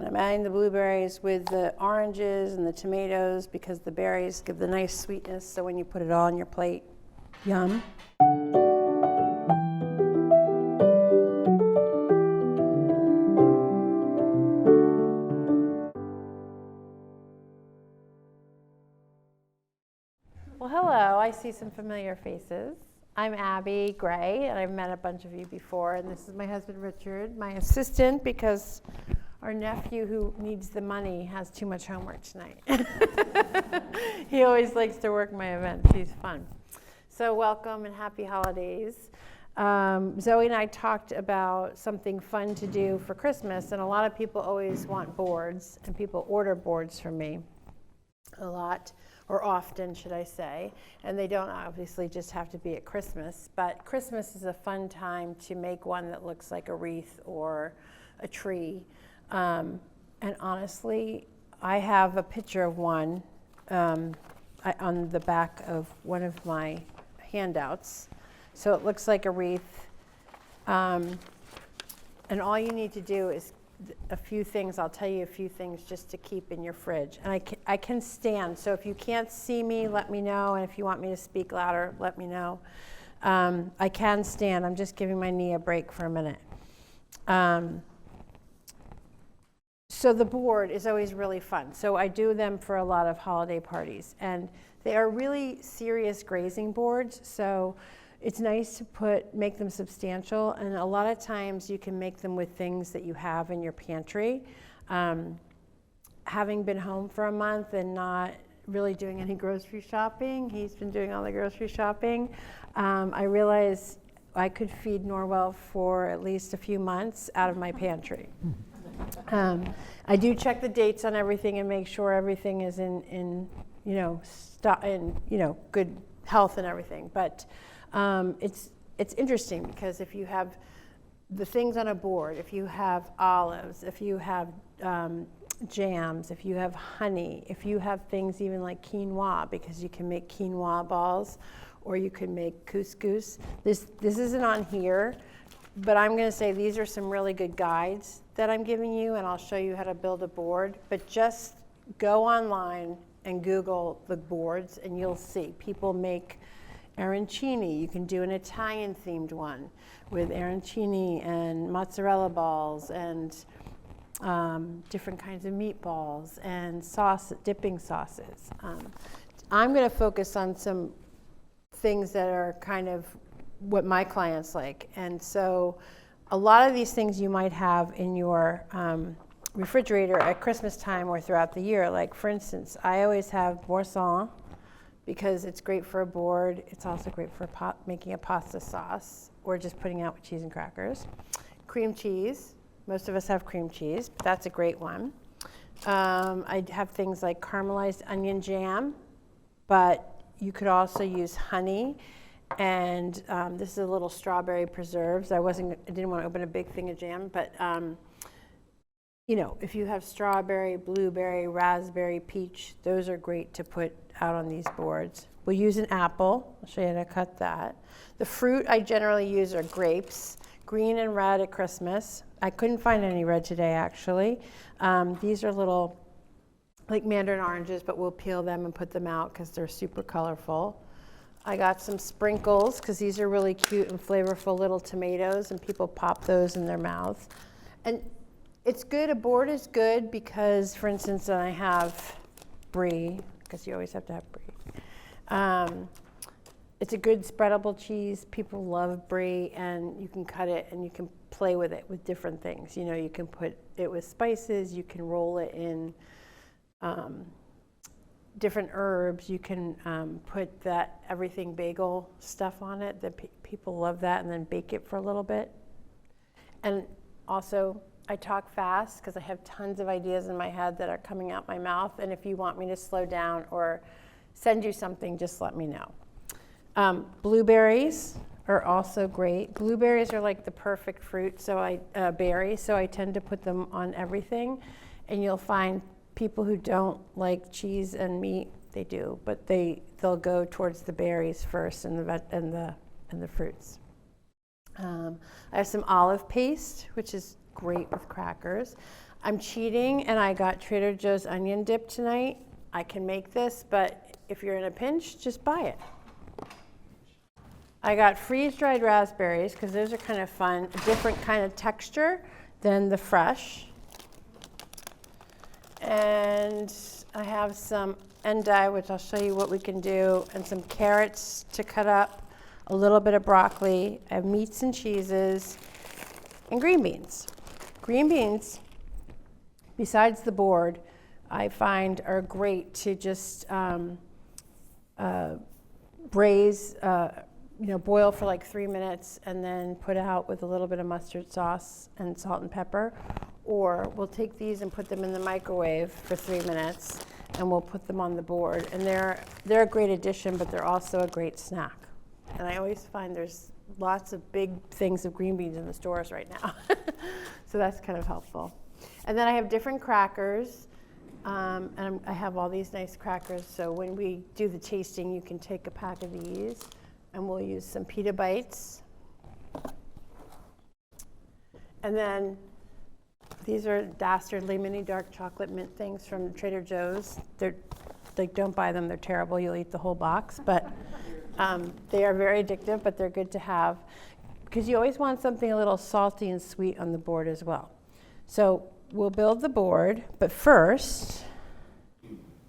I'm adding the blueberries with the oranges and the tomatoes because the berries give the nice sweetness, so when you put it all on your plate, yum. Well, hello, I see some familiar faces. I'm Abby Gray, and I've met a bunch of you before, and this is my husband Richard, my assistant, because our nephew who needs the money has too much homework tonight. He always likes to work my events. He's fun. So welcome and happy holidays. Zoe and I talked about something fun to do for Christmas, and a lot of people always want boards, and people order boards from me a lot, or often, should I say, and they don't obviously just have to be at Christmas, but Christmas is a fun time to make one that looks like a wreath or a tree. And honestly, I have a picture of one on the back of one of my handouts. So it looks like a wreath. And all you need to do is a few things. I'll tell you a few things just to keep in your fridge. And I can stand, so if you can't see me, let me know. And if you want me to speak louder, let me know. I can stand. I'm just giving my knee a break for a minute. So the board is always really fun. So I do them for a lot of holiday parties. And they are really serious grazing boards. So it's nice to make them substantial. And a lot of times you can make them with things that you have in your pantry. Having been home for a month and not really doing any grocery shopping, he's been doing all the grocery shopping, I realized I could feed Norwell for at least a few months out of my pantry. I do check the dates on everything and make sure everything is in good health and everything. But it's interesting because if you have the things on a board, if you have olives, if you have jams, if you have honey, if you have things even like quinoa, because you can make quinoa balls, or you can make couscous. This isn't on here, but I'm going to say these are some really good guides that I'm giving you, and I'll show you how to build a board. But just go online and Google the boards, and you'll see people make arancini. You can do an Italian themed one with arancini and mozzarella balls and different kinds of meatballs and dipping sauces. I'm going to focus on some things that are kind of what my clients like. And so a lot of these things you might have in your refrigerator at Christmas time or throughout the year. Like, for instance, I always have boursin because it's great for a board. It's also great for making a pasta sauce or just putting out with cheese and crackers. Cream cheese. Most of us have cream cheese, but that's a great one. I have things like caramelized onion jam, but you could also use honey. And this is a little strawberry preserves. I didn't want to open a big thing of jam, but if you have strawberry, blueberry, raspberry, peach, those are great to put out on these boards. We'll use an apple. I'll show you how to cut that. The fruit I generally use are grapes, green and red at Christmas. I couldn't find any red today, actually. These are little, like mandarin oranges, but we'll peel them and put them out because they're super colorful. I got some sprinkles because these are really cute and flavorful little tomatoes, and people pop those in their mouth. And it's good, a board is good because, for instance, I have brie, because you always have to have brie. It's a good spreadable cheese. People love brie, and you can cut it and you can play with it with different things. You can put it with spices, you can roll it in different herbs. You can put that everything bagel stuff on it. People love that, and then bake it for a little bit. And also, I talk fast because I have tons of ideas in my head that are coming out my mouth. And if you want me to slow down or send you something, just let me know. Blueberries are also great. Blueberries are like the perfect fruit, berry. So I tend to put them on everything. And you'll find people who don't like cheese and meat, they do, but they'll go towards the berries first and the fruits. I have some olive paste, which is great with crackers. I'm cheating and I got Trader Joe's onion dip tonight. I can make this, but if you're in a pinch, just buy it. I got freeze-dried raspberries because those are kind of fun, a different kind of texture than the fresh. And I have some endive, which I'll show you what we can do, and some carrots to cut up, a little bit of broccoli. I have meats and cheeses, and green beans. Green beans, besides the board, I find are great to just braise, boil for like 3 minutes and then put out with a little bit of mustard sauce and salt and pepper. Or we'll take these and put them in the microwave for 3 minutes and we'll put them on the board. And they're a great addition, but they're also a great snack. And I always find there's lots of big things of green beans in the stores right now. So that's kind of helpful. And then I have different crackers. And I have all these nice crackers. So when we do the tasting, you can take a pack of these. And we'll use some pita bites. And then these are dastardly mini dark chocolate mint things from Trader Joe's. They're like, don't buy them, they're terrible. You'll eat the whole box. But they are very addictive, but they're good to have because you always want something a little salty and sweet on the board as well. So we'll build the board, but first,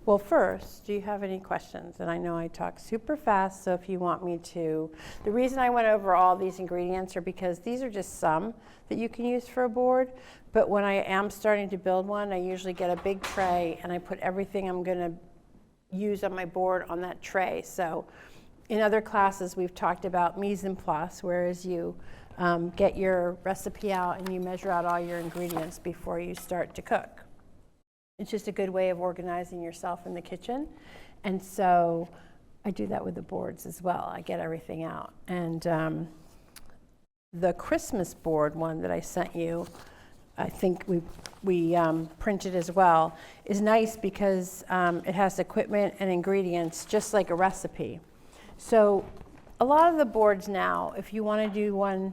do you have any questions? And I know I talk super fast, so if you want me to. The reason I went over all these ingredients are because these are just some that you can use for a board, but when I am starting to build one, I usually get a big tray and I put everything I'm gonna use on my board on that tray. So in other classes, we've talked about mise en place, whereas you get your recipe out and you measure out all your ingredients before you start to cook. It's just a good way of organizing yourself in the kitchen. And so I do that with the boards as well. I get everything out. And the Christmas board one that I sent you, I think we printed as well, is nice because it has equipment and ingredients just like a recipe. So a lot of the boards now, if you want to do one,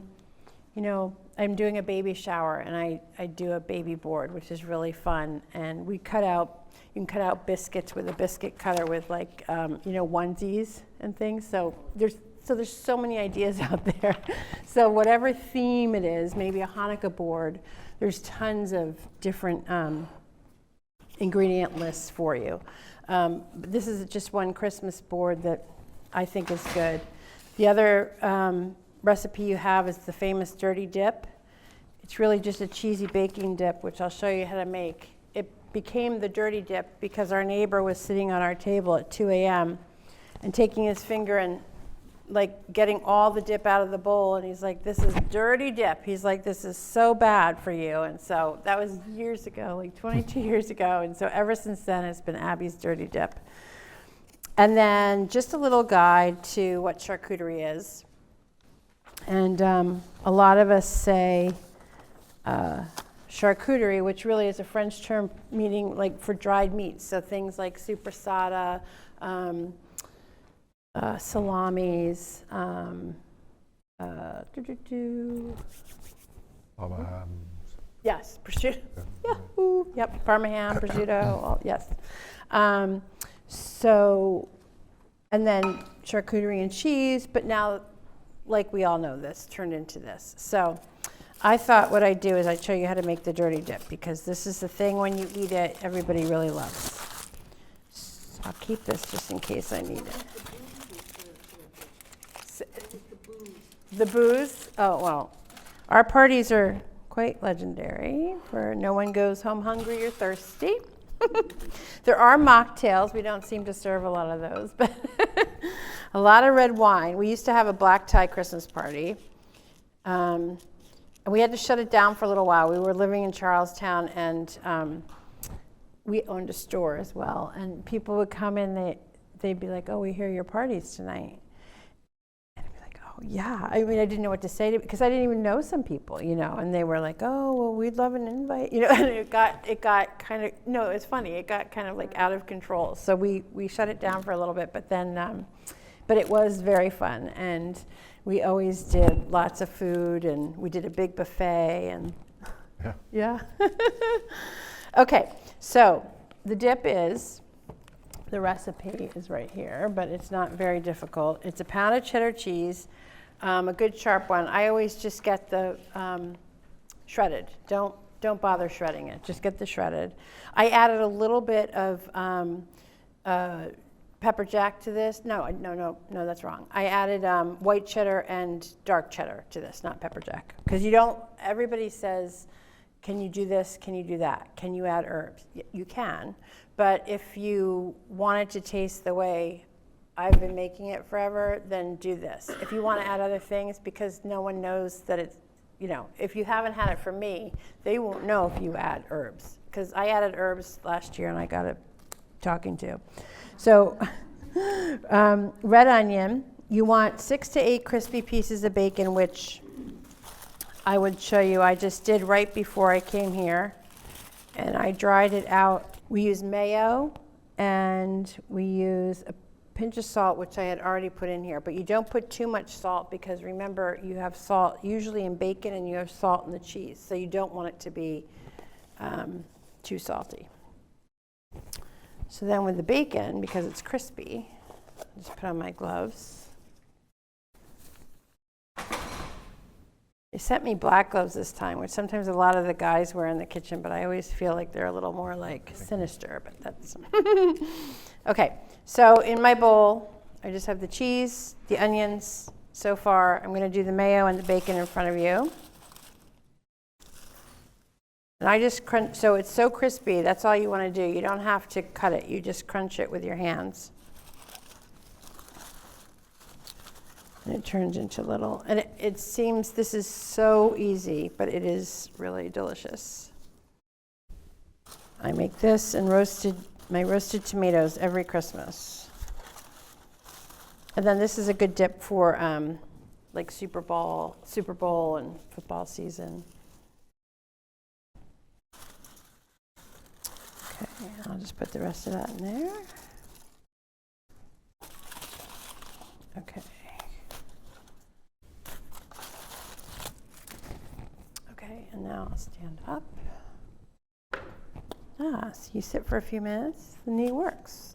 I'm doing a baby shower and I do a baby board, which is really fun. And you can cut out biscuits with a biscuit cutter with like, onesies and things. So there's so many ideas out there. So whatever theme it is, maybe a Hanukkah board, there's tons of different ingredient lists for you. But this is just one Christmas board that I think is good. The other recipe you have is the famous dirty dip. It's really just a cheesy baking dip, which I'll show you how to make. It became the dirty dip because our neighbor was sitting on our table at 2 a.m. and taking his finger and like getting all the dip out of the bowl, and he's like, this is dirty dip. He's like, this is so bad for you. And so that was years ago, like 22 years ago. And so ever since then, it's been Abby's dirty dip. And then just a little guide to what charcuterie is. And a lot of us say charcuterie, which really is a French term meaning like for dried meats. So things like supersada, salamis, Parmesan. Yes, prosciutto. Yahoo! Yep, Parmesan, prosciutto. Yes. So, and then charcuterie and cheese. But now, like we all know, this turned into this. So, I thought what I'd do is I'd show you how to make the dirty dip because this is the thing when you eat it, everybody really loves. So I'll keep this just in case I need it. The booze? Oh, well, our parties are quite legendary where no one goes home hungry or thirsty. There are mocktails. We don't seem to serve a lot of those, but a lot of red wine. We used to have a black tie Christmas party. And we had to shut it down for a little while. We were living in Charlestown, and we owned a store as well. And people would come in, they'd be like, oh, we hear your parties tonight. And I'd be like, oh, yeah. I mean, I didn't know what to say to because I didn't even know some people, And they were like, oh, well, we'd love an invite, And it got kind of, no, it was funny. It got kind of like out of control. So we shut it down for a little bit, but then, but it was very fun. And we always did lots of food, and we did a big buffet, and Yeah. Yeah? Okay, so the dip is, the recipe is right here, but it's not very difficult. It's a pound of cheddar cheese, a good sharp one. I always just get the shredded. Don't bother shredding it. Just get the shredded. I added a little bit of pepper jack to this. No, that's wrong. I added white cheddar and dark cheddar to this, not pepper jack. Because you don't, everybody says, can you do this? Can you do that? Can you add herbs? You can. But if you want it to taste the way I've been making it forever, then do this. If you want to add other things, because no one knows that it's, you know, if you haven't had it from me, they won't know if you add herbs. Because I added herbs last year and I got it talking to. So red onion, you want 6 to 8 crispy pieces of bacon, which I would show you. I just did right before I came here, and I dried it out. We use mayo, and we use a pinch of salt, which I had already put in here. But you don't put too much salt, because remember, you have salt usually in bacon, and you have salt in the cheese. So you don't want it to be too salty. So then with the bacon, because it's crispy, just put on my gloves. They sent me black gloves this time, which sometimes a lot of the guys wear in the kitchen, but I always feel like they're a little more like sinister, but that's... Okay, so in my bowl, I just have the cheese, the onions. So far, I'm gonna do the mayo and the bacon in front of you. And I just crunch, so it's so crispy, that's all you wanna do. You don't have to cut it, you just crunch it with your hands. And it turns into little, and it seems this is so easy, but it is really delicious. I make this and my roasted tomatoes every Christmas. And then this is a good dip for like Super Bowl and football season. Okay, I'll just put the rest of that in there. Okay. Okay, and now I'll stand up. So you sit for a few minutes, the knee works.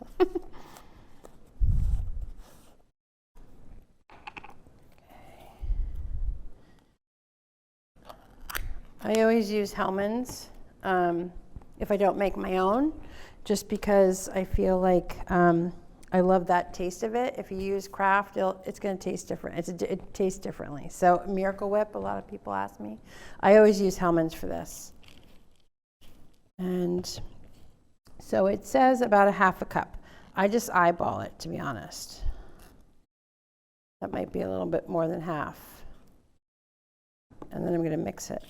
I always use Hellmann's if I don't make my own, just because I feel like I love that taste of it. If you use Kraft, it's going to taste different. It tastes differently. So Miracle Whip, a lot of people ask me. I always use Hellmann's for this. And so it says about a half a cup. I just eyeball it, to be honest. That might be a little bit more than half. And then I'm going to mix it.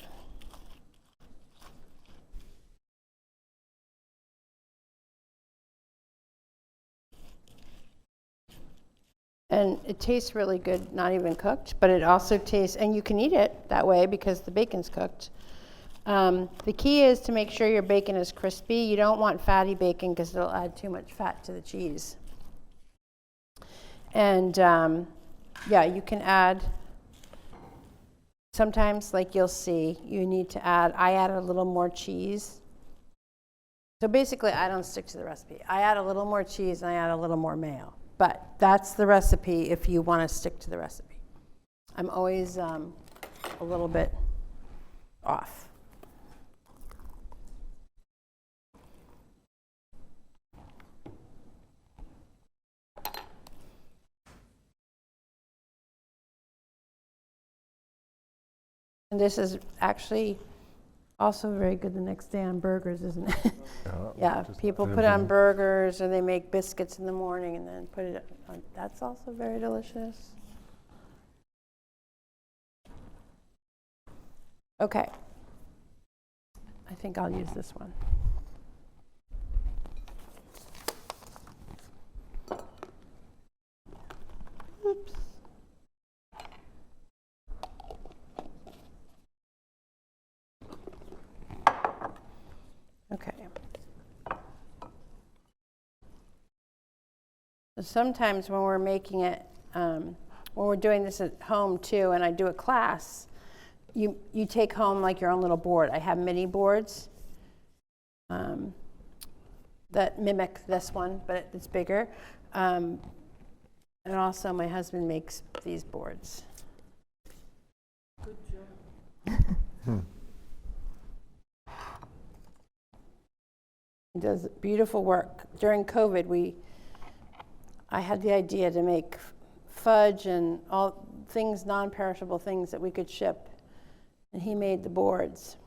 And it tastes really good, not even cooked, but it also tastes, and you can eat it that way because the bacon's cooked. The key is to make sure your bacon is crispy. You don't want fatty bacon because it'll add too much fat to the cheese. And yeah, you can add, sometimes like you'll see, you need to add, I add a little more cheese. So basically I don't stick to the recipe. I add a little more cheese and I add a little more mayo. But that's the recipe if you want to stick to the recipe. I'm always a little bit off. And this is actually also very good the next day on burgers, isn't it? Yeah, people put on burgers or they make biscuits in the morning and then put it on. That's also very delicious. Okay. I think I'll use this one. Oops. Okay. Sometimes when we're making it, when we're doing this at home too, and I do a class, you take home like your own little board. I have mini boards that mimic this one, but it's bigger. And also my husband makes these boards. Good job. He does beautiful work. During COVID, I had the idea to make fudge and all things, non-perishable things that we could ship. And he made the boards.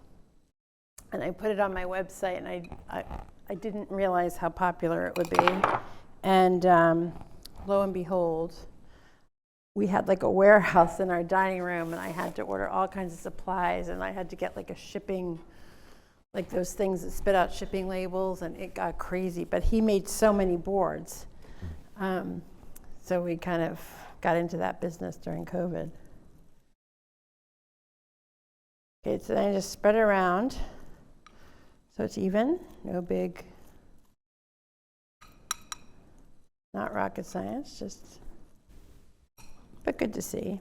And I put it on my website, and I didn't realize how popular it would be. And lo and behold, we had like a warehouse in our dining room, and I had to order all kinds of supplies, and I had to get like a shipping, like those things that spit out shipping labels, and it got crazy. But he made so many boards. So we kind of got into that business during COVID. Okay, so then I just spread it around so it's even, no big, not rocket science, just, but good to see.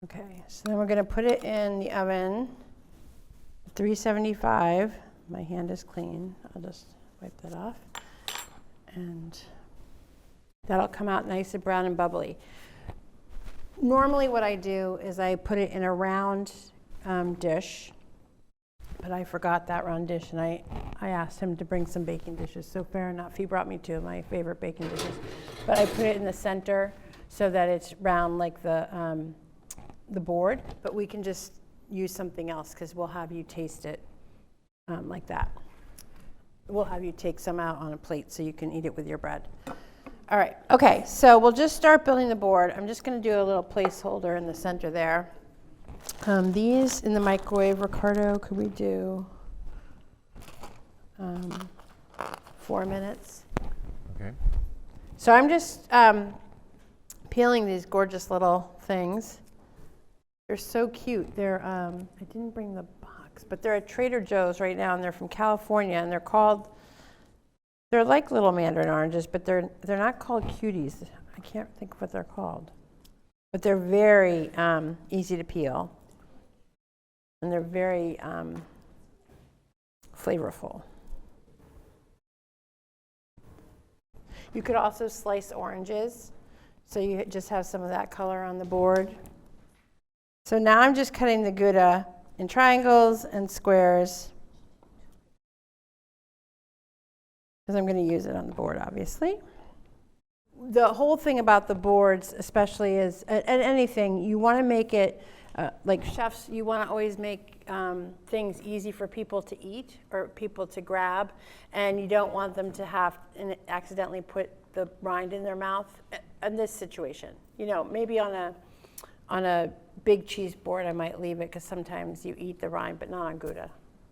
Okay, so then we're going to put it in the oven, 375. My hand is clean. I'll just wipe that off. And that'll come out nice and brown and bubbly. Normally what I do is I put it in a round dish, but I forgot that round dish, and I asked him to bring some baking dishes, so fair enough. He brought me two of my favorite baking dishes. But I put it in the center so that it's round like the board, but we can just use something else because we'll have you taste it like that. We'll have you take some out on a plate so you can eat it with your bread. All right, okay, so we'll just start building the board. I'm just going to do a little placeholder in the center there. These in the microwave, Ricardo, could we do 4 minutes? Okay. So I'm just peeling these gorgeous little things. They're so cute. They're, I didn't bring the box, but they're at Trader Joe's right now, and they're from California, and they're like little mandarin oranges, but they're not called cuties. I can't think of what they're called. But they're very easy to peel, and they're very flavorful. You could also slice oranges, so you just have some of that color on the board. So now I'm just cutting the Gouda in triangles and squares, because I'm going to use it on the board, obviously. The whole thing about the boards, especially, is, and anything, you want to make it, like chefs, you want to always make things easy for people to eat or people to grab, and you don't want them to have and accidentally put the rind in their mouth. In this situation, you know, maybe on a big cheese board, I might leave it because sometimes you eat the rind, but not on Gouda.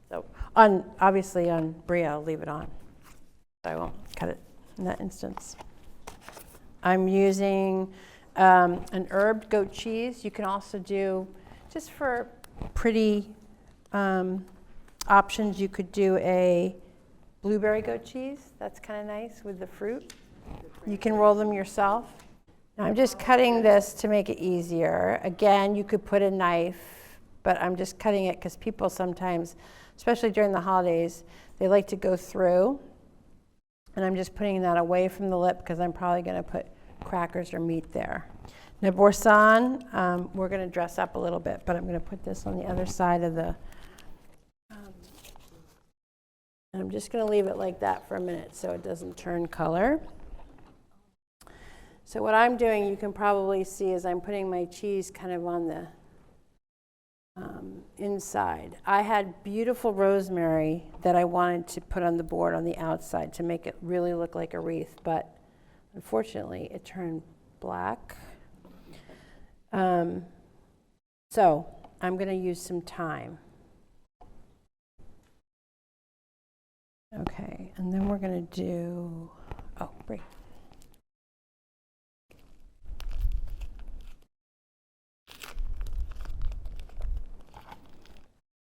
So obviously on Brie, I'll leave it on. I won't cut it in that instance. I'm using an herbed goat cheese. You can also do, just for pretty options, you could do a blueberry goat cheese. That's kind of nice with the fruit. You can roll them yourself. Now I'm just cutting this to make it easier. Again, you could put a knife, but I'm just cutting it because people sometimes, especially during the holidays, they like to go through. And I'm just putting that away from the lip because I'm probably going to put crackers or meat there. Now, boursin, we're going to dress up a little bit, but I'm going to put this on the other side of the, and I'm just going to leave it like that for a minute so it doesn't turn color. So what I'm doing, you can probably see, is I'm putting my cheese kind of on the inside. I had beautiful rosemary that I wanted to put on the board on the outside to make it really look like a wreath, but unfortunately it turned black. So I'm going to use some thyme. Okay, and then we're going to do, Brie.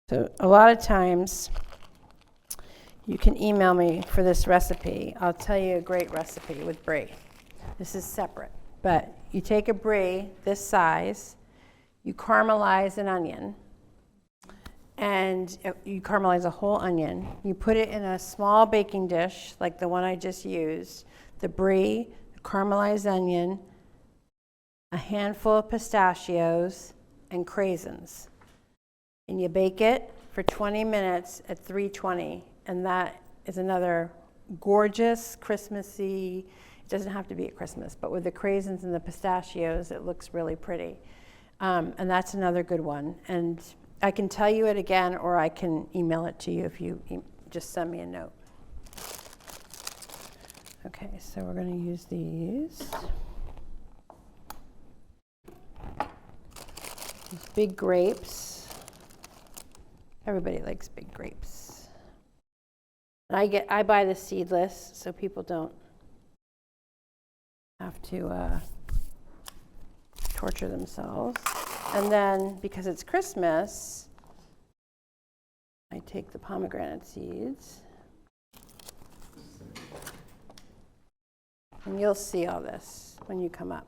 So a lot of times you can email me for this recipe. I'll tell you a great recipe with brie. This is separate, but you take a brie this size, you caramelize an onion, and you caramelize a whole onion. You put it in a small baking dish, like the one I just used, the brie, the caramelized onion, a handful of pistachios, and craisins. And you bake it for 20 minutes at 320, and that is another gorgeous, Christmassy. It doesn't have to be at Christmas, but with the craisins and the pistachios, it looks really pretty. And that's another good one. And I can tell you it again, or I can email it to you if you just send me a note. Okay, so we're going to use these. These big grapes. Everybody likes big grapes. And I buy the seedless so people don't have to torture themselves. And then, because it's Christmas, I take the pomegranate seeds. And you'll see all this when you come up.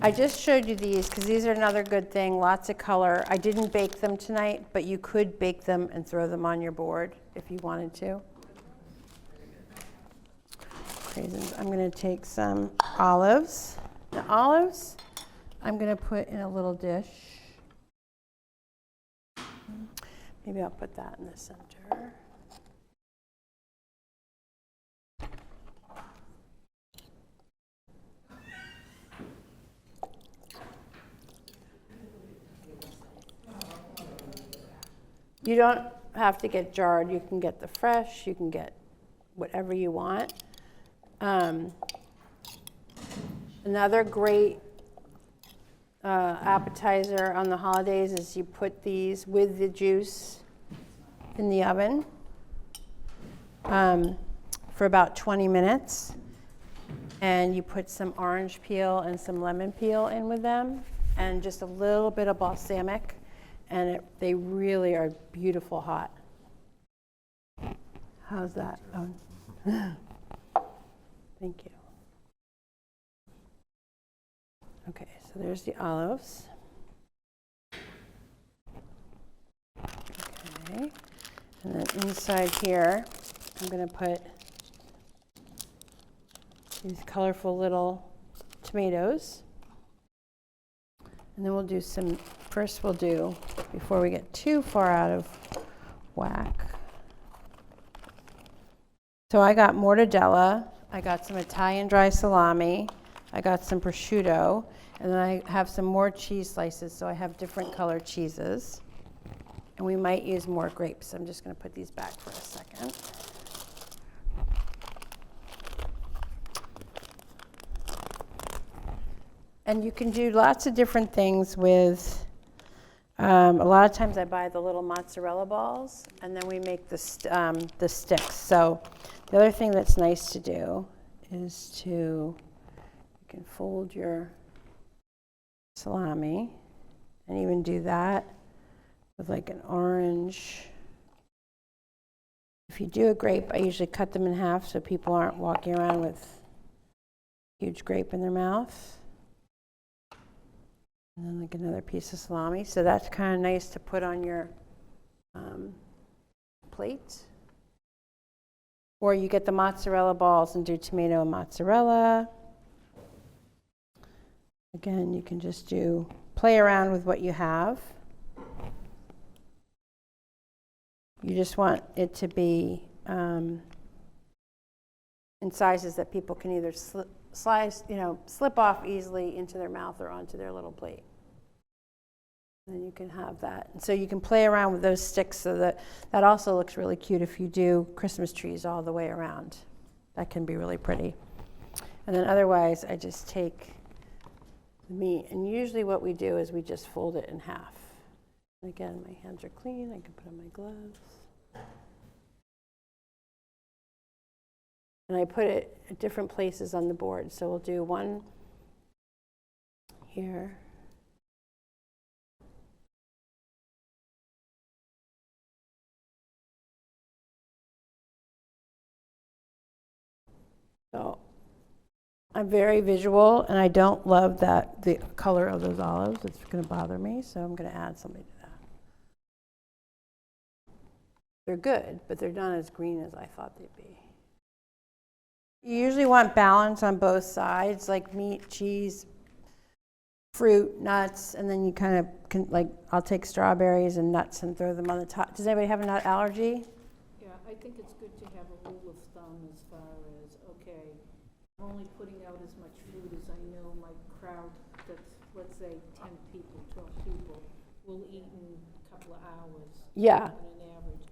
I just showed you these because these are another good thing, lots of color. I didn't bake them tonight, but you could bake them and throw them on your board if you wanted to. Craisins. I'm going to take some olives. The olives I'm going to put in a little dish. Maybe I'll put that in the center. You don't have to get jarred. You can get the fresh. You can get whatever you want. Another great appetizer on the holidays is you put these with the juice in the oven for about 20 minutes. And you put some orange peel and some lemon peel in with them and just a little bit of balsamic. And they really are beautiful hot. How's that? Oh. Thank you. Okay, so there's the olives. Okay, and then inside here, I'm going to put these colorful little tomatoes. And then we'll do some, first we'll do, before we get too far out of whack. So I got mortadella, I got some Italian dry salami, I got some prosciutto, and then I have some more cheese slices, so I have different colored cheeses. And we might use more grapes. I'm just going to put these back for a second. And you can do lots of different things with, a lot of times I buy the little mozzarella balls, and then we make the sticks. So the other thing that's nice to do is you can fold your salami, and even do that with like an orange. If you do a grape, I usually cut them in half so people aren't walking around with huge grape in their mouth. And then like another piece of salami. So that's kind of nice to put on your plate. Or you get the mozzarella balls and do tomato and mozzarella. Again, you can just play around with what you have. You just want it to be in sizes that people can either slip off easily into their mouth or onto their little plate. And then you can have that. And so you can play around with those sticks so that also looks really cute if you do Christmas trees all the way around. That can be really pretty. And then otherwise, I just take the meat. And usually what we do is we just fold it in half. And again, my hands are clean. I can put on my gloves. And I put it at different places on the board. So we'll do one here. So I'm very visual, and I don't love that the color of those olives. It's going to bother me, so I'm going to add something to that. They're good, but they're not as green as I thought they'd be. You usually want balance on both sides, like meat, cheese, fruit, nuts, and then you kind of like, I'll take strawberries and nuts and throw them on the top. Does anybody have a nut allergy? Yeah, I think it's good to have a rule of thumb as far as, okay, I'm only putting out as much food as I know my crowd that's, let's say, 10 people, 12 people, will eat in a couple of hours. Yeah. On an average.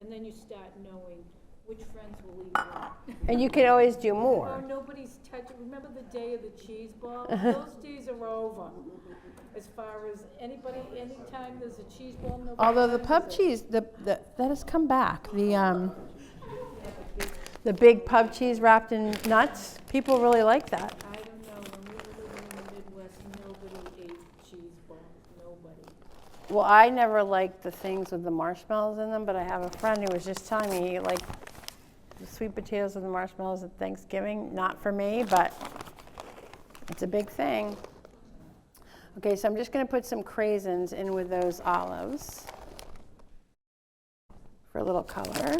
And then you start knowing which friends will eat what. And you can always do more. Oh, nobody's touching. Remember the day of the cheese ball? Those days are over. As far as anybody, anytime there's a cheese ball, nobody. Although the pub cheese, that has come back. The big pub cheese wrapped in nuts, people really like that. I don't know. When we were living in the Midwest, nobody ate cheese balls. Nobody. Well, I never liked the things with the marshmallows in them, but I have a friend who was just telling me he liked the sweet potatoes with the marshmallows at Thanksgiving. Not for me, but it's a big thing. Okay, so I'm just going to put some craisins in with those olives for a little color.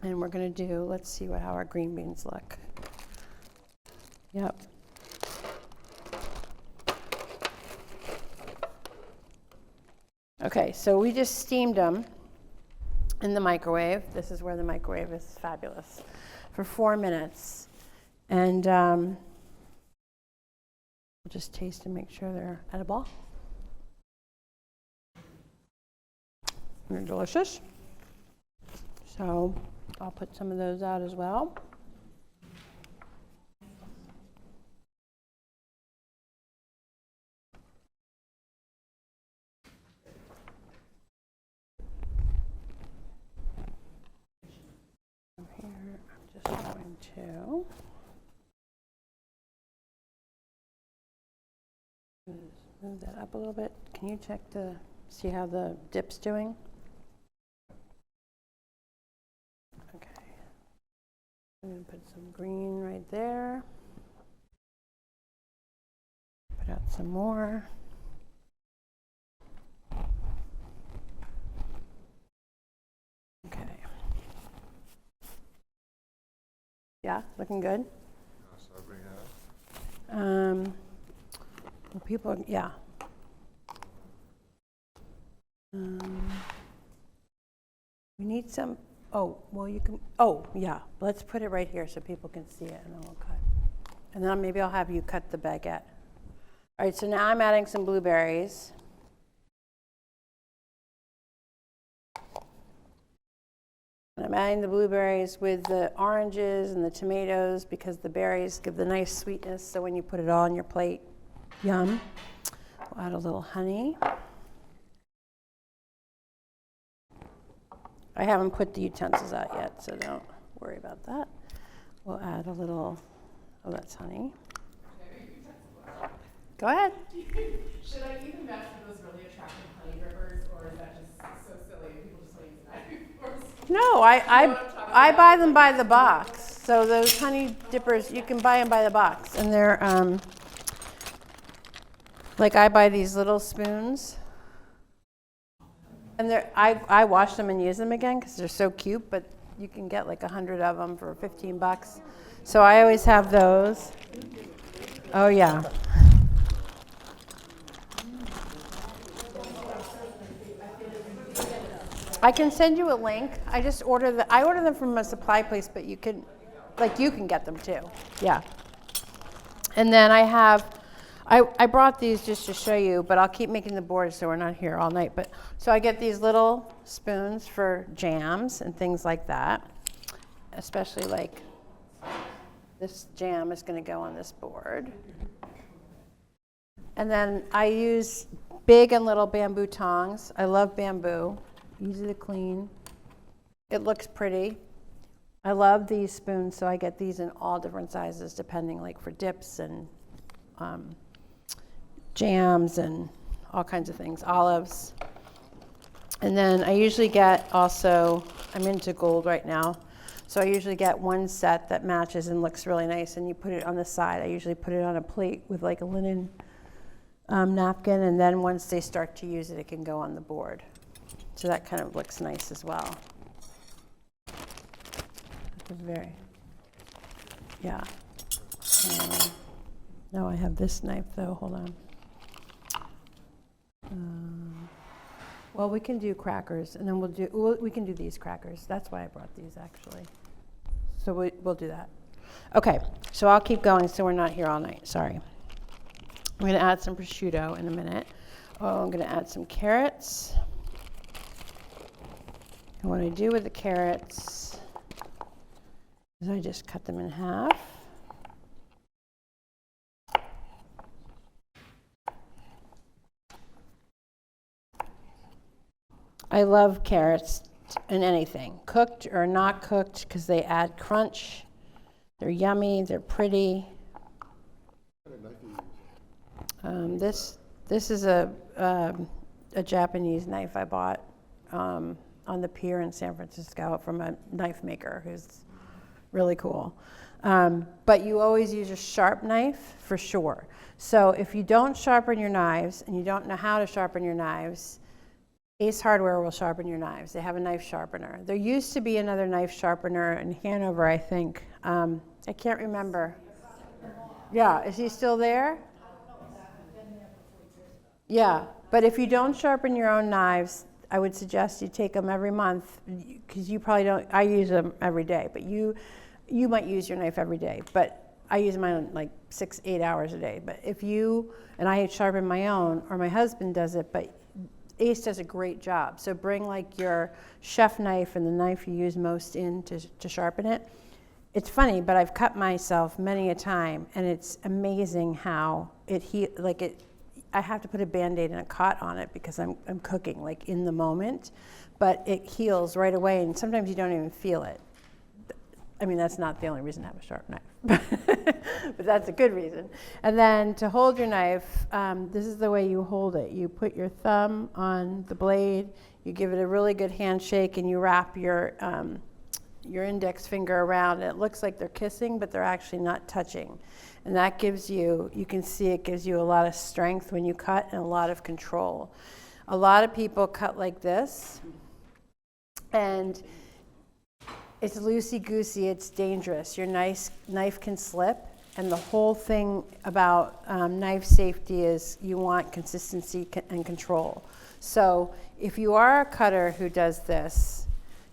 And we're going to do, let's see how our green beans look. Yep. Okay, so we just steamed them in the microwave. This is where the microwave is fabulous. For 4 minutes. And we'll just taste and make sure they're edible. They're delicious. So I'll put some of those out as well. Here, I'm just going to move that up a little bit. Can you check see how the dip's doing? Okay. I'm going to put some green right there. Put out some more. Okay. Yeah, looking good. Well, people, yeah. We need some. Oh, well, you can. Oh, yeah. Let's put it right here so people can see it, and then we'll cut. And then maybe I'll have you cut the baguette. All right. So now I'm adding some blueberries. And I'm adding the blueberries with the oranges and the tomatoes because the berries give the nice sweetness. So when you put it all on your plate, yum. We'll add a little honey. I haven't put the utensils out yet, so don't worry about that. We'll add a little, oh, that's honey. Go ahead. Should I even match with those really attractive honey drippers, or is that just so silly and people just don't use that? No, I buy them by the box. So those honey dippers, you can buy them by the box. And they're, like I buy these little spoons. And I wash them and use them again because they're so cute, but you can get like 100 of them for $15. So I always have those. Oh yeah. I can send you a link. I order them from a supply place, but you can get them too. Yeah. And then I brought these just to show you, but I'll keep making the board so we're not here all night. But so I get these little spoons for jams and things like that, especially like this jam is going to go on this board. And then I use big and little bamboo tongs. I love bamboo, easy to clean. It looks pretty. I love these spoons, so I get these in all different sizes, depending, like for dips and jams and all kinds of things, olives. And then I usually get also, I'm into gold right now, So I usually get one set that matches and looks really nice, and you put it on the side. I usually put it on a plate with like a linen napkin, and then once they start to use it, it can go on the board. So that kind of looks nice as well. Yeah. Now I have this knife though, hold on. Well, we can do crackers, and then we can do these crackers. That's why I brought these, actually. So we'll do that. Okay, so I'll keep going so we're not here all night, sorry. I'm going to add some prosciutto in a minute. Oh, I'm going to add some carrots. And what I do with the carrots is I just cut them in half. I love carrots in anything, cooked or not cooked, because they add crunch. They're yummy, they're pretty. This is a Japanese knife I bought on the pier in San Francisco from a knife maker who's really cool. But you always use a sharp knife for sure. So if you don't sharpen your knives and you don't know how to sharpen your knives, Ace Hardware will sharpen your knives. They have a knife sharpener. There used to be another knife sharpener in Hanover, I think. I can't remember. Yeah, is he still there? Yeah, but if you don't sharpen your own knives, I would suggest you take them every month, because you probably don't. I use them every day, but you might use your knife every day. But I use mine like 6-8 hours a day. But if you, and I sharpen my own, or my husband does it, but Ace does a great job. So bring like your chef knife and the knife you use most to sharpen it. It's funny, but I've cut myself many a time, and it's amazing how I have to put a Band-Aid and a cot on it because I'm cooking like in the moment, but it heals right away, and sometimes you don't even feel it. I mean, that's not the only reason to have a sharp knife, but that's a good reason. And then to hold your knife, this is the way you hold it. You put your thumb on the blade, you give it a really good handshake, and you wrap your index finger around. It looks like they're kissing, but they're actually not touching. And that gives you can see it gives you a lot of strength when you cut and a lot of control. A lot of people cut like this, and it's loosey-goosey, it's dangerous. Your knife can slip, and the whole thing about knife safety is you want consistency and control. So if you are a cutter who does this,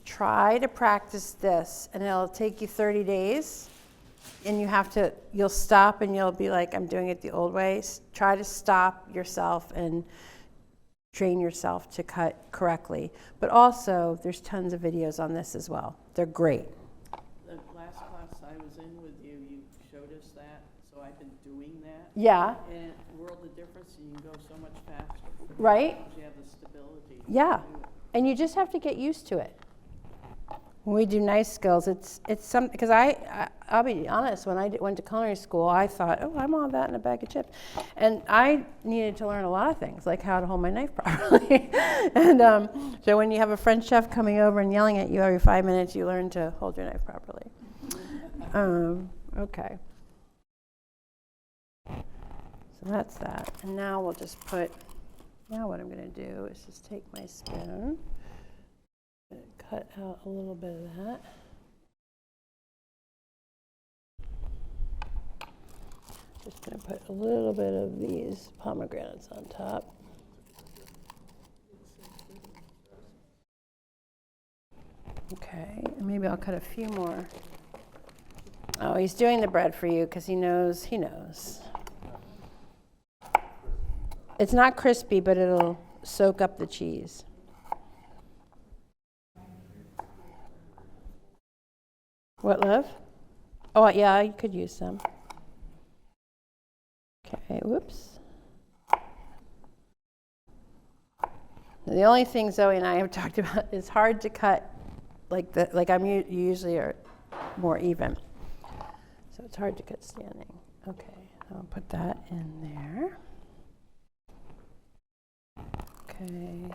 try to practice this, and it'll take you 30 days, and you'll stop and you'll be like, I'm doing it the old way. Try to stop yourself and train yourself to cut correctly. But also, there's tons of videos on this as well. They're great. The last class I was in with you, you showed us that, so I've been doing that. Yeah. And world of difference, you can go so much faster. Right? Because you have the stability. Yeah. To do it. And you just have to get used to it. When we do knife skills, it's something, because I'll be honest, when I went to culinary school, I thought, oh, I'm all that in a bag of chips. And I needed to learn a lot of things, like how to hold my knife properly. And so when you have a French chef coming over and yelling at you every 5 minutes, you learn to hold your knife properly. Okay. So that's that. And now we'll just now what I'm going to do is just take my spoon. Cut out a little bit of that. Just going to put a little bit of these pomegranates on top. Okay, and maybe I'll cut a few more. Oh, he's doing the bread for you because he knows. It's not crispy, but it'll soak up the cheese. What, love? Oh, yeah, you could use some. Okay, whoops. The only thing Zoe and I have talked about is hard to cut like I'm usually are more even. So it's hard to cut standing. Okay, I'll put that in there. Okay,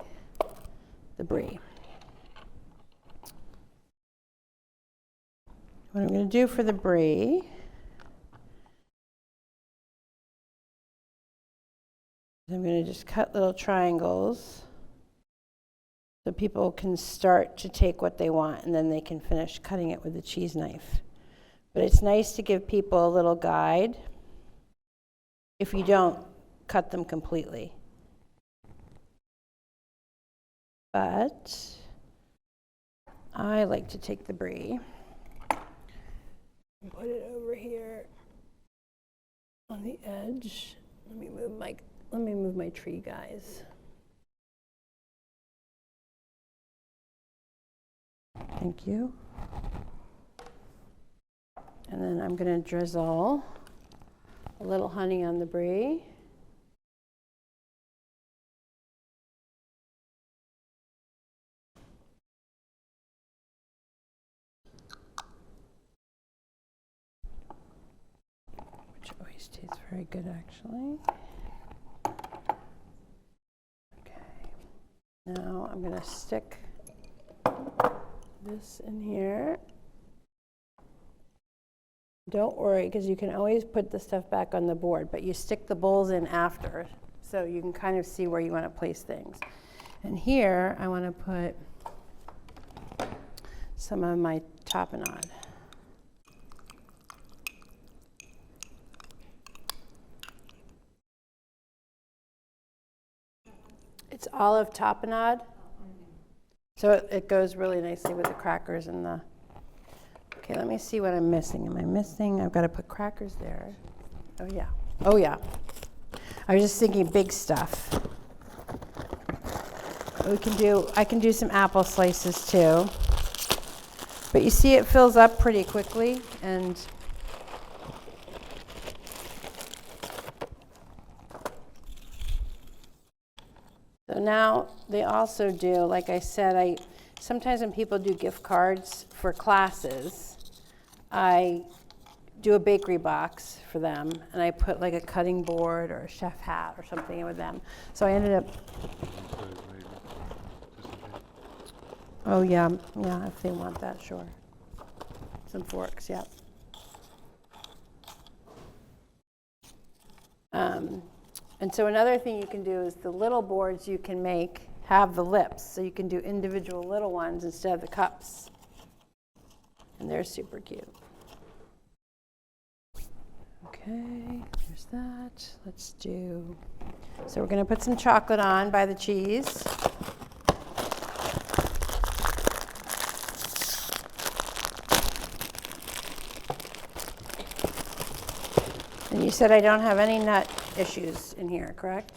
the brie. what I'm going to do for the brie is I'm going to just cut little triangles so people can start to take what they want and then they can finish cutting it with a cheese knife. But it's nice to give people a little guide if you don't cut them completely. But I like to take the brie and put it over here on the edge. Let me move my tree, guys. Thank you. And then I'm going to drizzle a little honey on the brie. Which always tastes very good, actually. Okay. Now I'm going to stick this in here. Don't worry, because you can always put the stuff back on the board, but you stick the bowls in after, so you can kind of see where you want to place things. And here, I want to put some of my tapenade. It's olive tapenade, so it goes really nicely with the crackers and the... Okay, let me see what I'm missing. Am I missing? I've got to put crackers there. Oh, yeah. Oh, yeah. I was just thinking big stuff. I can do some apple slices too. But you see it fills up pretty quickly, and so now they also do, like I said, sometimes when people do gift cards for classes, I do a bakery box for them, and I put like a cutting board or a chef hat or something in with them. So I ended up, oh yeah, if they want that, sure. Some forks, yep. And so another thing you can do is the little boards you can make have the lips, so you can do individual little ones instead of the cups. And they're super cute. Okay, there's that. Let's do, so we're going to put some chocolate on by the cheese. And you said I don't have any nut issues in here, correct?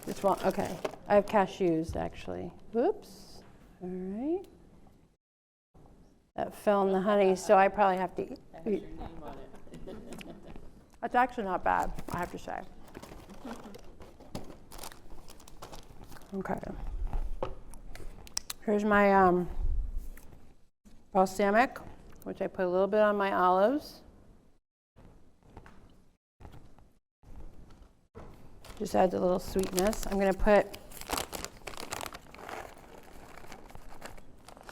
This one, okay. I have cashews, actually. Whoops. All right. That fell in the honey, so I probably have to eat. That has your name on it. That's actually not bad, I have to say. Okay. Here's my balsamic, which I put a little bit on my olives. Just adds a little sweetness. I'm going to put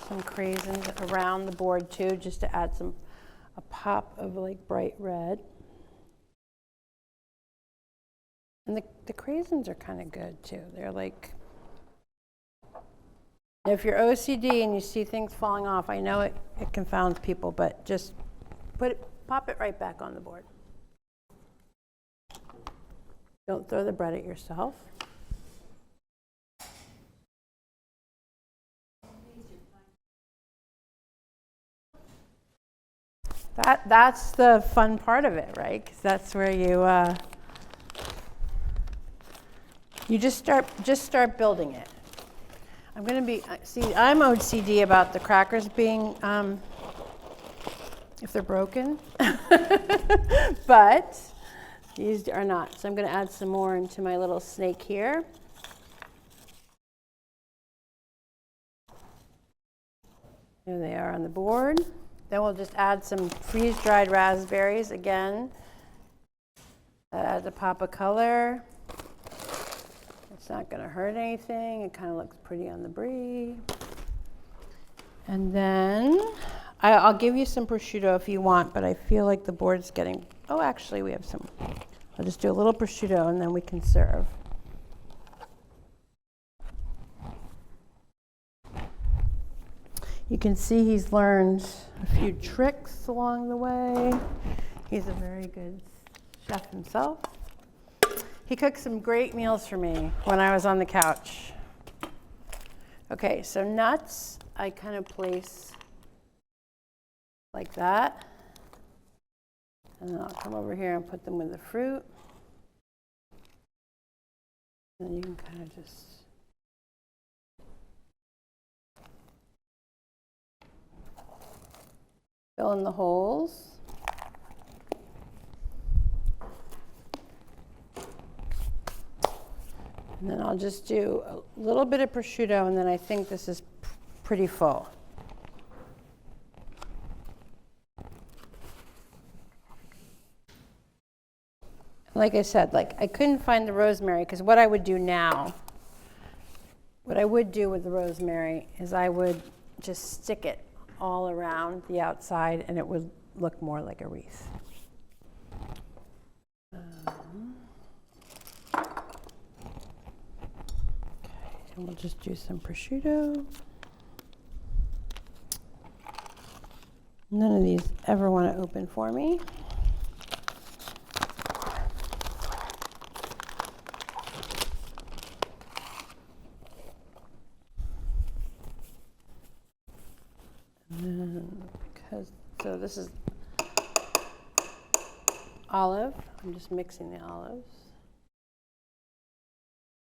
some craisins around the board too, just to add a pop of like bright red. And the craisins are kind of good too. They're like, if you're OCD and you see things falling off, I know it confounds people, but just pop it right back on the board. Don't throw the bread at yourself. That's the fun part of it, right? Because that's where you just start building it. I'm going to be, I'm OCD about the crackers being, if they're broken, but these are not. So I'm going to add some more into my little snake here. There they are on the board. Then we'll just add some freeze-dried raspberries again. That adds a pop of color. It's not going to hurt anything. It kind of looks pretty on the brie. And then I'll give you some prosciutto if you want, but I feel like the board's getting, oh, actually we have some. I'll just do a little prosciutto and then we can serve. You can see he's learned a few tricks along the way. He's a very good chef himself. He cooked some great meals for me when I was on the couch. Okay, so nuts, I kind of place like that. And then I'll come over here and put them with the fruit. And then you can kind of just fill in the holes. And then I'll just do a little bit of prosciutto, and then I think this is pretty full. Like I said, like I couldn't find the rosemary, because what I would do now, what I would do with the rosemary is I would just stick it all around the outside and it would look more like a wreath. Okay, and we'll just do some prosciutto. None of these ever want to open for me. So this is olive. I'm just mixing the olives.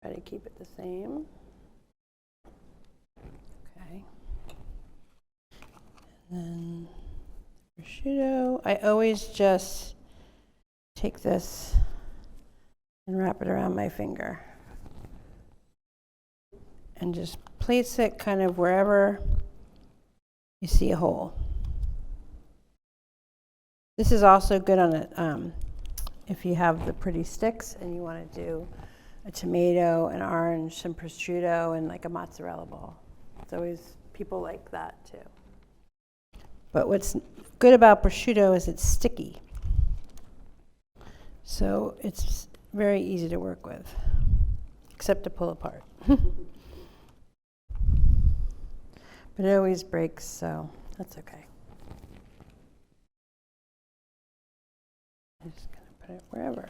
Try to keep it the same. Okay. And then prosciutto. I always just take this and wrap it around my finger. And just place it kind of wherever you see a hole. This is also good on it if you have the pretty sticks and you want to do a tomato, an orange, some prosciutto, and like a mozzarella ball. It's always, people like that too. But what's good about prosciutto is it's sticky. So it's very easy to work with, except to pull apart. But it always breaks, so that's okay. I'm just going to put it wherever.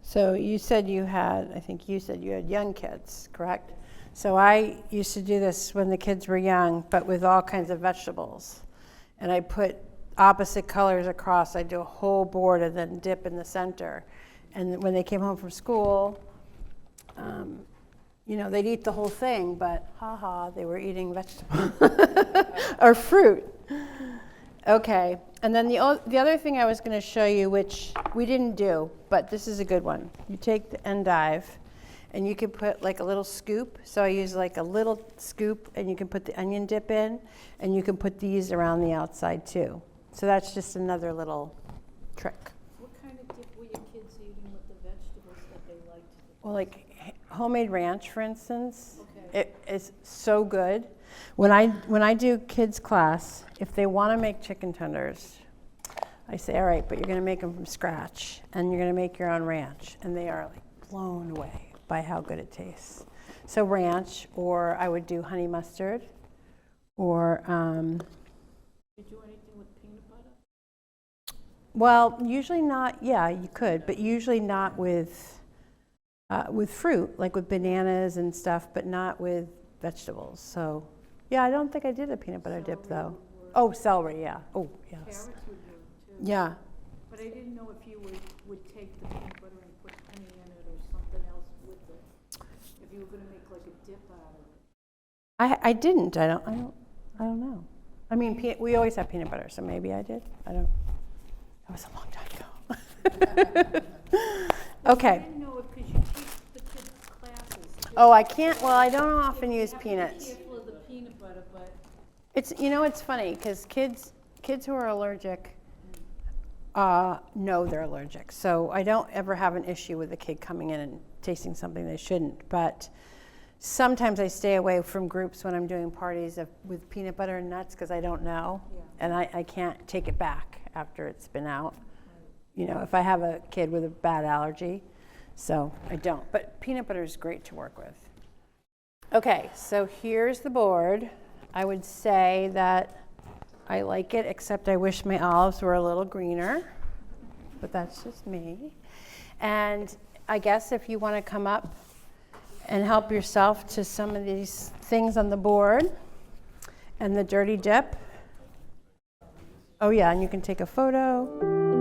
So you said you had, I think you said you had young kids, correct? So I used to do this when the kids were young, but with all kinds of vegetables. And I put opposite colors across. I'd do a whole board and then dip in the center. And when they came home from school, you know, they'd eat the whole thing, but they were eating vegetables or fruit. Okay, and then the other thing I was going to show you, which we didn't do, but this is a good one. You take the endive, and you can put like a little scoop. So I use like a little scoop, and you can put the onion dip in, and you can put these around the outside too. So that's just another little trick. What kind of dip were your kids eating with the vegetables that they liked? Well, like homemade ranch, for instance, Okay. it is so good. When I do kids class, if they want to make chicken tenders, I say, all right, but you're going to make them from scratch, and you're going to make your own ranch, and they are like blown away by how good it tastes. So ranch, or I would do honey mustard, or Did you do anything with peanut butter? well, usually not. Yeah, you could, but usually not with fruit, like with bananas and stuff, but not with vegetables. So, yeah, I don't think I did a peanut butter dip though. Oh, celery, yeah. Oh, yes. Carrots would work too. Yeah. But I didn't know if you would take the peanut butter and put honey in it or something else with it. If you were gonna make like a dip out of it. I didn't. I don't know. I mean, we always have peanut butter, so maybe I did. That was a long time ago. Okay. I didn't know if, because you teach the kids classes. Oh, I can't. Well, I don't often use peanuts. You have to be careful of the peanut butter, but It's, you know, it's funny because kids who are allergic know they're allergic. So I don't ever have an issue with a kid coming in and tasting something they shouldn't. But sometimes I stay away from groups when I'm doing parties with peanut butter and nuts because I don't know. Yeah. And I can't take it back after it's been out. You know, if I have a kid with a bad allergy. So I don't. But peanut butter is great to work with. Okay, so here's the board. I would say that I like it, except I wish my olives were a little greener, but that's just me. And I guess if you want to come up and help yourself to some of these things on the board and the dirty dip. Oh yeah, and you can take a photo.